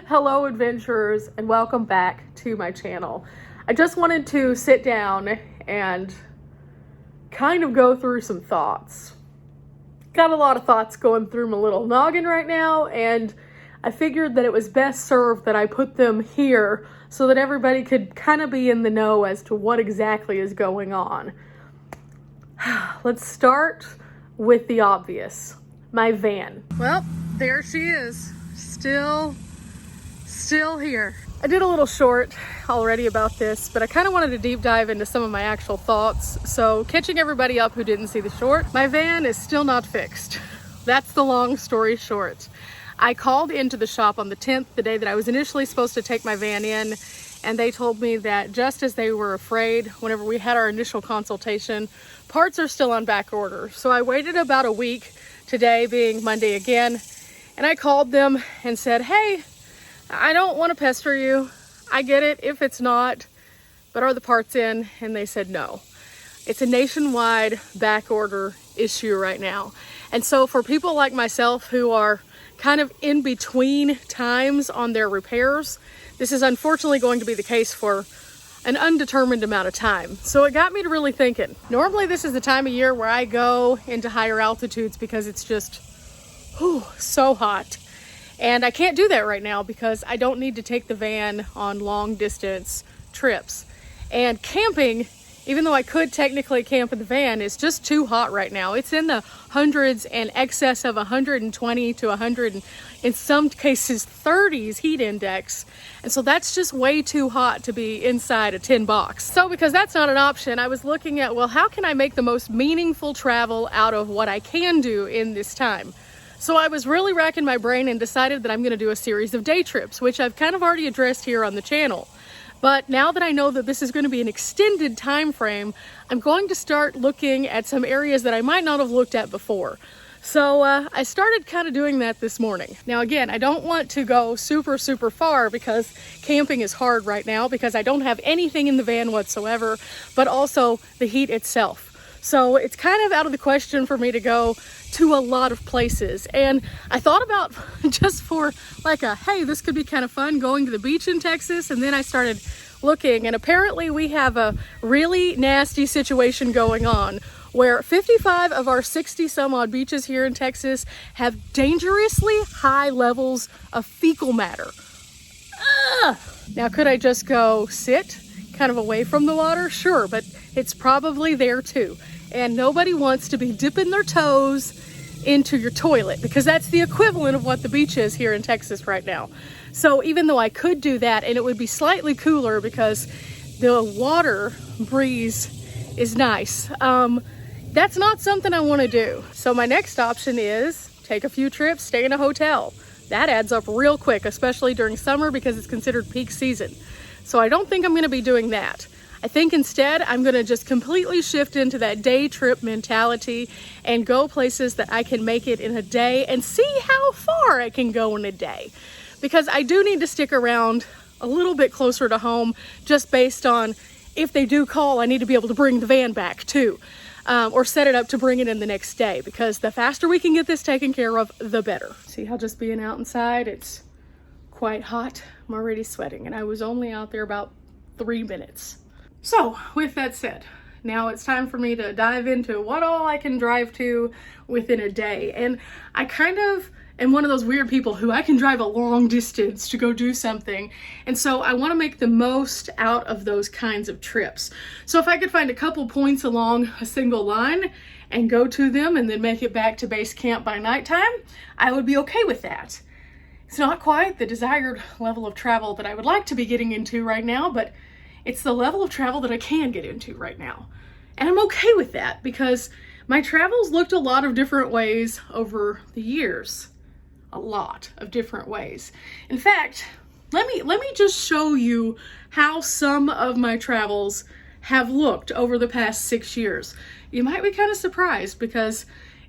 Hello adventurers, and welcome back to my channel. I just wanted to sit down and kind of go through some thoughts. Got a lot of thoughts going through my little noggin right now, and I figured that it was best served that I put them here so that everybody could kind of be in the know as to what exactly is going on. Let's start with the obvious. My van. Well, there she is. Still here. I did a little short already about this, but I kind of wanted to deep dive into some of my actual thoughts. So catching everybody up who didn't see the short, my van is still not fixed. That's the long story short. I called into the shop on the 10th, the day that I was initially supposed to take my van in, and they told me that just as they were afraid, whenever we had our initial consultation, parts are still on back order. So I waited about a week, today being Monday again, and I called them and said, hey, I don't want to pester you. I get it if it's not, but are the parts in? And they said no. It's a nationwide back order issue right now. And so for people like myself who are kind of in between times on their repairs, this is unfortunately going to be the case for an undetermined amount of time. So it got me to really thinking. Normally this is the time of year where I go into higher altitudes because it's just so hot. And I can't do that right now because I don't need to take the van on long distance trips. And camping, even though I could technically camp in the van, is just too hot right now. It's in the hundreds and excess of 120 to 100, in some cases 30s heat index. And so that's just way too hot to be inside a tin box. So because that's not an option, I was looking at, well, how can I make the most meaningful travel out of what I can do in this time? So I was really racking my brain and decided that I'm gonna do a series of day trips, which I've kind of already addressed here on the channel. But now that I know that this is going to be an extended time frame, I'm going to start looking at some areas that I might not have looked at before. So I started kind of doing that this morning. Now again, I don't want to go super far because camping is hard right now because I don't have anything in the van whatsoever, but also the heat itself. So it's kind of out of the question for me to go to a lot of places. And I thought about just for like a, hey, this could be kind of fun going to the beach in Texas. And then I started looking, and apparently we have a really nasty situation going on where 55 of our 60 some odd beaches here in Texas have dangerously high levels of fecal matter. Now, could I just go sit kind of away from the water? Sure, but it's probably there too. And nobody wants to be dipping their toes into your toilet because that's the equivalent of what the beach is here in Texas right now. So even though I could do that, and it would be slightly cooler because the water breeze is nice, that's not something I want to do. So my next option is take a few trips, stay in a hotel. That adds up real quick, especially during summer because it's considered peak season. So I don't think I'm going to be doing that. I think instead I'm going to just completely shift into that day trip mentality and go places that I can make it in a day and see how far I can go in a day. Because I do need to stick around a little bit closer to home just based on if they do call, I need to be able to bring the van back too. Or set it up to bring it in the next day, because the faster we can get this taken care of, the better. See how just being out inside, it's quite hot. I'm already sweating, and I was only out there about 3 minutes. So with that said, now it's time for me to dive into what all I can drive to within a day. And I kind of am one of those weird people who I can drive a long distance to go do something. And so I want to make the most out of those kinds of trips. So if I could find a couple points along a single line and go to them and then make it back to base camp by nighttime, I would be okay with that. It's not quite the desired level of travel that I would like to be getting into right now, but it's the level of travel that I can get into right now. And I'm okay with that because my travels looked a lot of different ways over the years. A lot of different ways. In fact, let me just show you how some of my travels have looked over the past 6 years. You might be kind of surprised because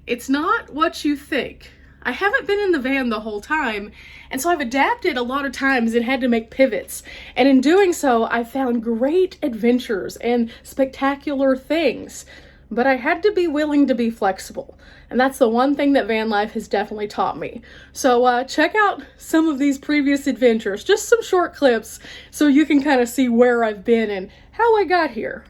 it's not what you think. I haven't been in the van the whole time, and so I've adapted a lot of times and had to make pivots. And in doing so, I've found great adventures and spectacular things. but I had to be willing to be flexible. And that's the one thing that van life has definitely taught me. So check out some of these previous adventures, just some short clips, so you can kind of see where I've been and how I got here.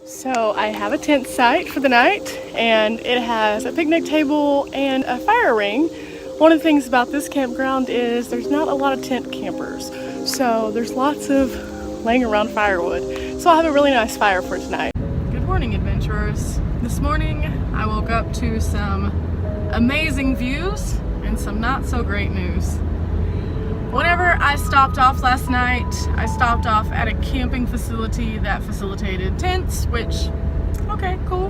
So I have a tent site for the night, and it has a picnic table and a fire ring. One of the things about this campground is there's not a lot of tent campers, so there's lots of laying around firewood. So I'll have a really nice fire for tonight. Good morning, adventurers. This morning I woke up to some amazing views and some not so great news. Whenever I stopped off last night, I stopped off at a camping facility that facilitated tents, which, okay, cool.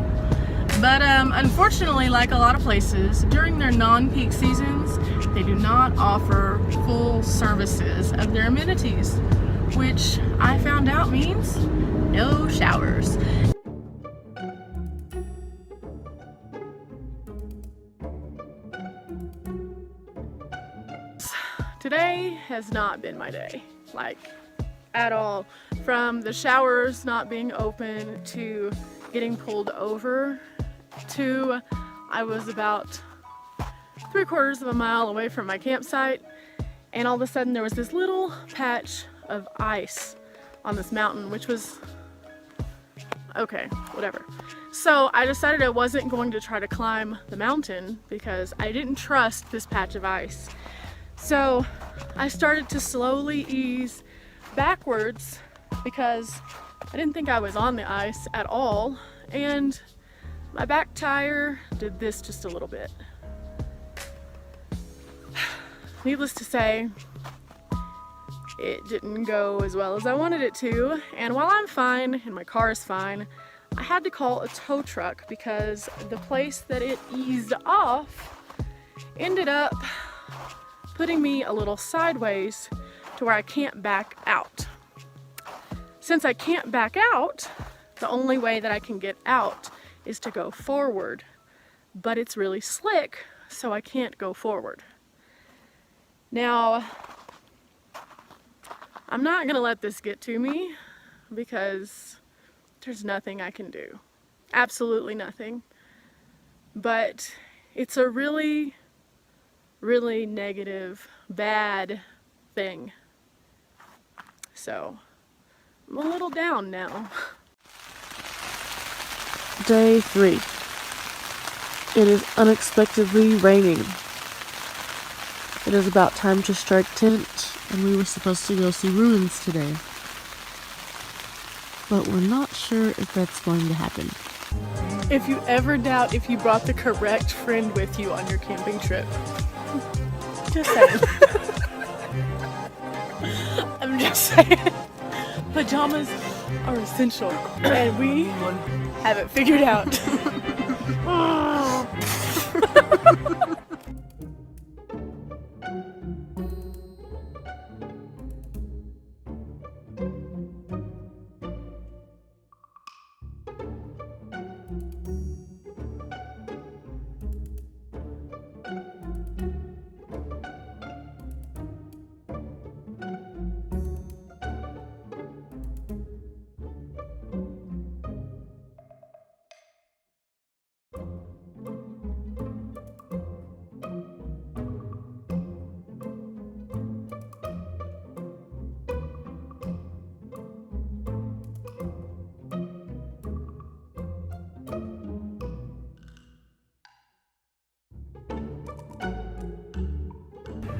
But unfortunately, like a lot of places, during their non-peak seasons, they do not offer full services of their amenities, which I found out means no showers. Today has not been my day, like at all. From the showers not being open to getting pulled over to I was about 3/4 of a mile away from my campsite, and all of a sudden there was this little patch of ice on this mountain, which was okay, whatever. So I decided I wasn't going to try to climb the mountain because I didn't trust this patch of ice. So I started to slowly ease backwards because I didn't think I was on the ice at all, and my back tire did this just a little bit. Needless to say, it didn't go as well as I wanted it to, and while I'm fine and my car is fine, I had to call a tow truck because the place that it eased off ended up putting me a little sideways to where I can't back out. Since I can't back out, the only way that I can get out is to go forward, but it's really slick, so I can't go forward. Now, I'm not gonna let this get to me because there's nothing I can do. Absolutely nothing. But it's a really negative, bad thing. So, I'm a little down now. Day 3. It is unexpectedly raining. It is about time to strike tent, and we were supposed to go see ruins today. But we're not sure if that's going to happen. If you ever doubt if you brought the correct friend with you on your camping trip, just saying. I'm just saying. Pajamas are essential, and we have it figured out.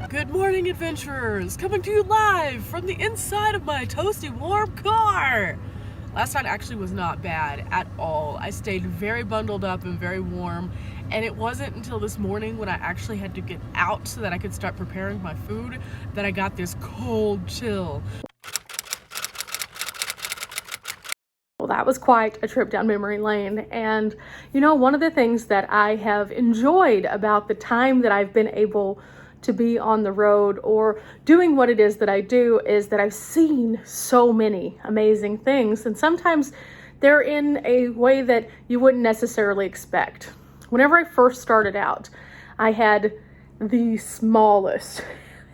Good morning, adventurers! Coming to you live from the inside of my toasty warm car! Last night actually was not bad at all. I stayed very bundled up and very warm, and it wasn't until this morning when I actually had to get out so that I could start preparing my food that I got this cold chill. Well, that was quite a trip down memory lane, and you know, one of the things that I have enjoyed about the time that I've been able to be on the road or doing what it is that I do is that I've seen so many amazing things, and sometimes they're in a way that you wouldn't necessarily expect. Whenever I first started out, I had the smallest,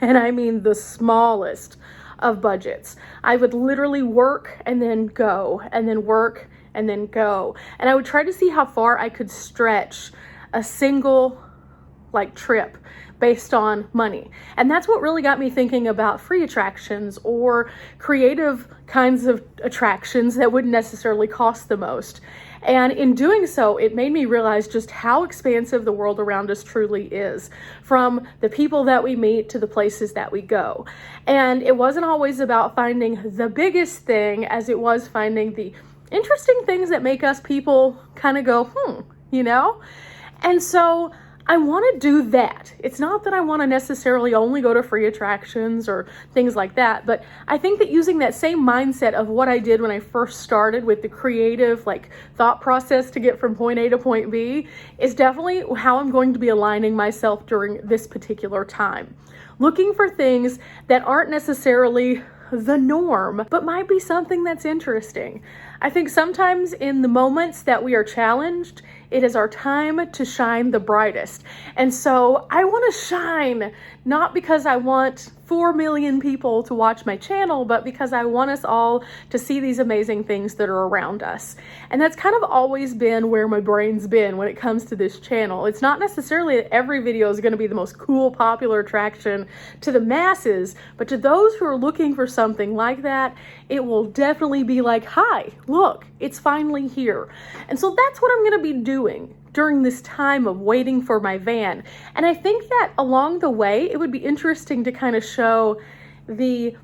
and I mean the smallest of budgets. I would literally work and then go, and then work and then go. And I would try to see how far I could stretch a single trip based on money. And that's what really got me thinking about free attractions or creative kinds of attractions that wouldn't necessarily cost the most. And in doing so, it made me realize just how expansive the world around us truly is, from the people that we meet to the places that we go. And it wasn't always about finding the biggest thing as it was finding the interesting things that make us people kind of go, you know? And so I want to do that. It's not that I want to necessarily only go to free attractions or things like that, but I think that using that same mindset of what I did when I first started with the creative thought process to get from point A to point B is definitely how I'm going to be aligning myself during this particular time. Looking for things that aren't necessarily the norm, but might be something that's interesting. I think sometimes in the moments that we are challenged, it is our time to shine the brightest. And so I want to shine, not because I want 4 million people to watch my channel, but because I want us all to see these amazing things that are around us. And that's kind of always been where my brain's been when it comes to this channel. It's not necessarily that every video is going to be the most cool, popular attraction to the masses, but to those who are looking for something like that, it will definitely be like, hi, look, it's finally here. And so that's what I'm going to be doing during this time of waiting for my van. And I think that along the way, it would be interesting to kind of show the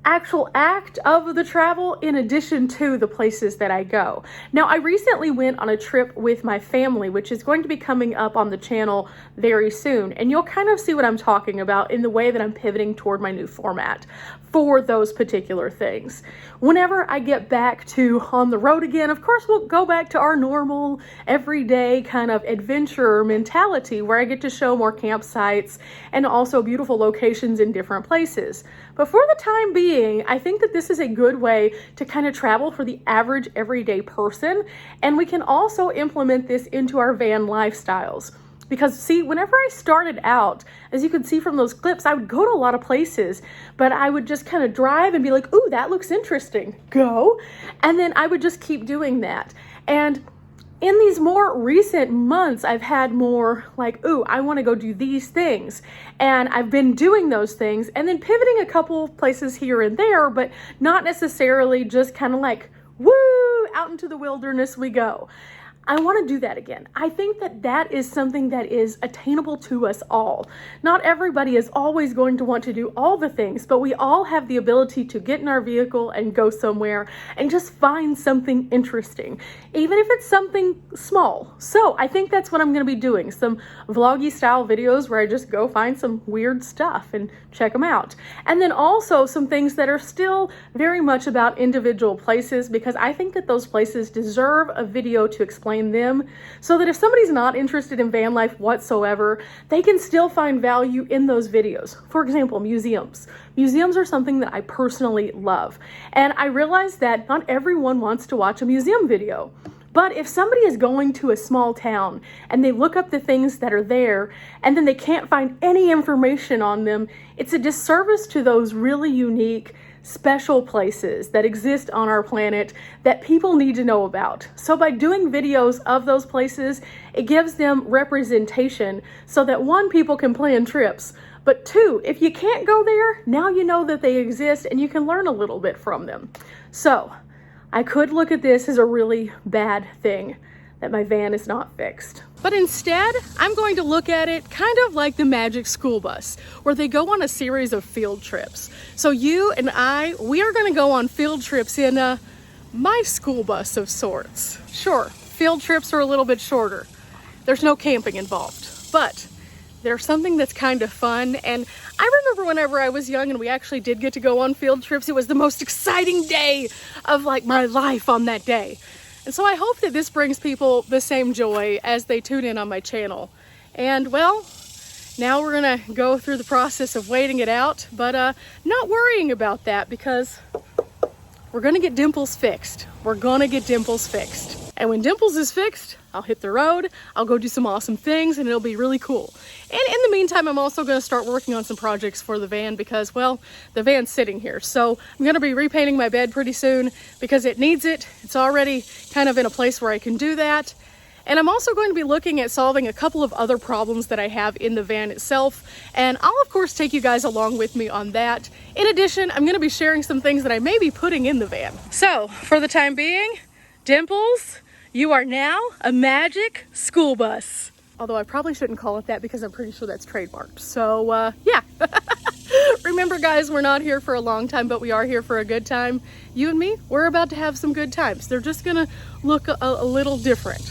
actual act of the travel in addition to the places that I go. Now, I recently went on a trip with my family, which is going to be coming up on the channel very soon. And you'll kind of see what I'm talking about in the way that I'm pivoting toward my new format for those particular things. Whenever I get back to on the road again, of course, we'll go back to our normal, everyday kind of adventure mentality where I get to show more campsites and also beautiful locations in different places. But for the time being, I think that this is a good way to kind of travel for the average everyday person. And we can also implement this into our van lifestyles. Because see, whenever I started out, as you can see from those clips, I would go to a lot of places, but I would just kind of drive and be like, ooh, that looks interesting, go. And then I would just keep doing that. And in these more recent months, I've had more like, ooh, I want to go do these things. And I've been doing those things and then pivoting a couple places here and there, but not necessarily just kind of like, woo, out into the wilderness we go. I want to do that again. I think that that is something that is attainable to us all. Not everybody is always going to want to do all the things, but we all have the ability to get in our vehicle and go somewhere and just find something interesting, even if it's something small. So I think that's what I'm going to be doing. Some vloggy style videos where I just go find some weird stuff and check them out. And then also some things that are still very much about individual places, because I think that those places deserve a video to explain them, so that if somebody's not interested in van life whatsoever, they can still find value in those videos. For example, museums. Museums are something that I personally love. And I realize that not everyone wants to watch a museum video. But if somebody is going to a small town and they look up the things that are there and then they can't find any information on them, it's a disservice to those really unique, special places that exist on our planet that people need to know about. So by doing videos of those places, it gives them representation so that one, people can plan trips, but two, if you can't go there, now you know that they exist and you can learn a little bit from them. So I could look at this as a really bad thing that my van is not fixed. But instead, I'm going to look at it kind of like the Magic School Bus, where they go on a series of field trips. So you and we are gonna go on field trips in my school bus of sorts. Sure, field trips are a little bit shorter. There's no camping involved, but there's something that's kind of fun. And I remember whenever I was young and we actually did get to go on field trips, it was the most exciting day of my life on that day. And so I hope that this brings people the same joy as they tune in on my channel. And well, now we're gonna go through the process of waiting it out, but not worrying about that, because we're gonna get Dimples fixed. We're gonna get Dimples fixed. And when Dimples is fixed, I'll hit the road, I'll go do some awesome things, and it'll be really cool. And in the meantime, I'm also going to start working on some projects for the van because, well, the van's sitting here. So I'm going to be repainting my bed pretty soon because it needs it. It's already kind of in a place where I can do that. And I'm also going to be looking at solving a couple of other problems that I have in the van itself. And I'll of course take you guys along with me on that. In addition, I'm going to be sharing some things that I may be putting in the van. So for the time being, Dimples, you are now a magic school bus. Although I probably shouldn't call it that because I'm pretty sure that's trademarked. So yeah. Remember guys, we're not here for a long time, but we are here for a good time. You and me, we're about to have some good times. They're just gonna look a little different.